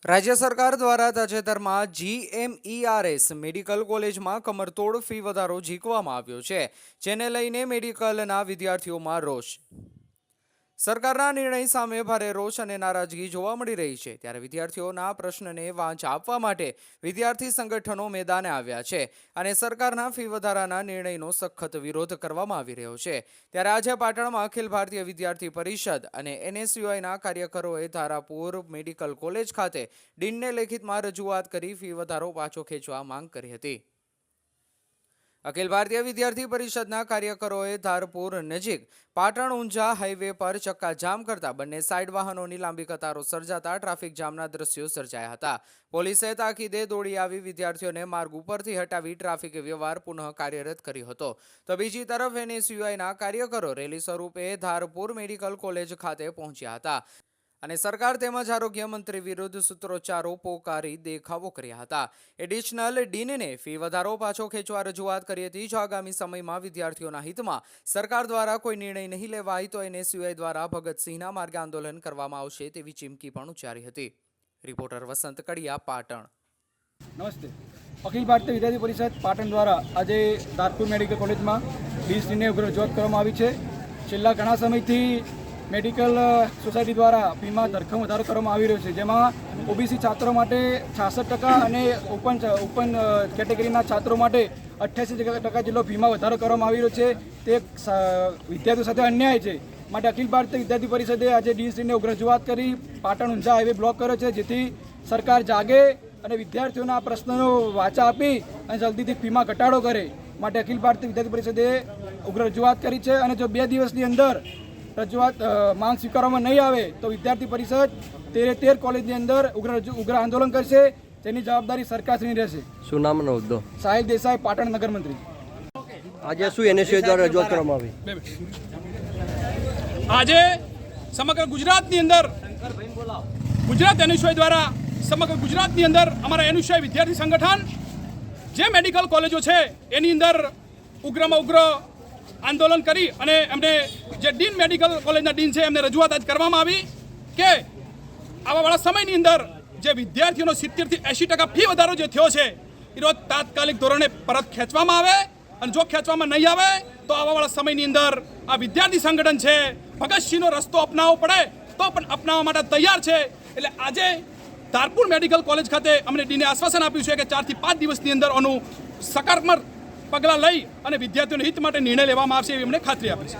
રાજ્ય સરકાર દ્વારા તાજેતરમાં GMERS મેડિકલ કોલેજમાં કમરતોડ ફી વધારો ઝીકવામાં આવ્યો છે, જેને લઈને મેડિકલના વિદ્યાર્થીઓમાં રોષ. સરકારના નિર્ણય સામે ભારે રોષ અને નારાજગી જોવા મળી રહી છે. ત્યારે વિદ્યાર્થીઓના પ્રશ્નને વાંચ આપવા માટે વિદ્યાર્થી સંગઠનો મેદાને આવ્યા છે અને સરકારના ફી વધારાના નિર્ણયનો સખત વિરોધ કરવામાં આવી રહ્યો છે. ત્યારે આજે પાટણમાં અખિલ ભારતીય વિદ્યાર્થી પરિષદ અને NSUIના કાર્યકરોએ ધારાપુર મેડિકલ કોલેજ ખાતે ડીનને લેખિતમાં રજૂઆત કરી ફી વધારો પાછો ખેંચવા માંગ કરી હતી. અખિલ ભારતીય વિદ્યાર્થી પરિષદના કાર્યકરોએ ધારપુર નજીક પાટણ ઊંઝા હાઈવે પર ચક્કાજામ કરતા બંને સાઈડ વાહનોની લાંબી કતારો સર્જાતા ટ્રાફિક જામના દ્રશ્યો સર્જાયા હતા. પોલીસે તાકીદે દોડી આવી વિદ્યાર્થીઓને માર્ગ ઉપરથી હટાવી ટ્રાફિક વ્યવહાર પુનઃ કાર્યરત કર્યો હતો. તો બીજી તરફ NSUIના કાર્યકરો રેલી સ્વરૂપે ધારપુર મેડિકલ કોલેજ ખાતે પહોંચ્યા હતા અને સરકાર તેમજ આરોગ્ય મંત્રી વિરુદ્ધ સૂત્રોચ્ચારો પોકારી દેખાવો કર્યા હતા. એડિશનલ ડીનને ફી વધારો પાછો ખેંચવા રજૂઆત કરી હતી. જો આગામી સમયમાં વિદ્યાર્થીઓના હિતમાં સરકાર દ્વારા કોઈ નિર્ણય નહીં લેવાય તો NSUI દ્વારા ભગતસિંહના માર્ગે આંદોલન કરવામાં આવશે તેવી ચીમકી પણ ઉચ્ચારી હતી. રિપોર્ટર વસંત કડિયા, પાટણ. નમસ્તે. અખિલ ભારતીય વિદ્યાર્થી પરિષદ પાટણ દ્વારા આજે ધારપુર મેડિકલ કોલેજમાં ડીનને રજૂઆત કરવામાં આવી છે. છેલ્લા ઘણા સમયથી મેડિકલ સોસાયટી દ્વારા ફીમાં ધરખમ વધારો કરવામાં આવી રહ્યો છે, જેમાં OBC છાત્રો માટે 66% અને ઓપન કેટેગરીના છાત્રો માટે 88% જેટલો ફીમાં વધારો કરવામાં આવી રહ્યો છે. તે વિદ્યાર્થીઓ સાથે અન્યાય છે. માટે અખિલ ભારતીય વિદ્યાર્થી પરિષદે આજે ડીનને રજૂઆત કરી પાટણ ઊંઝા હાઈવે બ્લોક કર્યો છે, જેથી સરકાર જાગે અને વિદ્યાર્થીઓના પ્રશ્નોનો વાચા આપી અને જલ્દીથી ફીમાં ઘટાડો કરે. માટે અખિલ ભારતીય વિદ્યાર્થી પરિષદે ઉગ્ર રજૂઆત કરી છે અને જો 2 દિવસની અંદર રજૂઆત માંગ સ્વીકારવામાં નહીં આવે તો વિદ્યાર્થી પરિષદ 13 કોલેજની અંદર ઉગ્ર આંદોલન કરશે, જેની જવાબદારી સરકારશ્રીની રહેશે. શું નામનો હોદ્દો? સાહિલ દેસાઈ, પાટણ નગર મંત્રી. આજે શું NSUI દ્વારા રજૂઆત કરવામાં આવી? આજે સમગ્ર ગુજરાતની અંદર ગુજરાત NSUI દ્વારા સમગ્ર ગુજરાતની અંદર અમારા NSUI વિદ્યાર્થી સંગઠન જે મેડિકલ કોલેજો છે એની અંદર ઉગ્રમાં ઉગ્ર આંદોલન કરી અને એમને જે ડીન મેડિકલ કોલેજના ડીન છે એમને રજૂઆત આજ કરવામાં આવી કે આવાવાળા સમયની અંદર જે વિદ્યાર્થીઓનો 70 થી 80% ફી વધારો જે થયો છે એ તાત્કાલિક ધોરણે પરત ખેંચવામાં આવે અને જો ખેંચવામાં નહીં આવે તો આવાવાળા સમયની અંદર આ વિદ્યાર્થી સંગઠન છે ભગતસિંહનો રસ્તો અપનાવવો પડે તો પણ અપનાવવા માટે તૈયાર છે. એટલે આજે ધારપુર મેડિકલ કોલેજ ખાતે અમને ડીને આશ્વાસન આપ્યું છે કે 4 થી 5 દિવસની અંદર આનું સકારાત્મક પગલાં લઈ અને વિદ્યાર્થીઓના હિત માટે નિર્ણય લેવામાં આવશે એવી અમને ખાતરી આપી છે.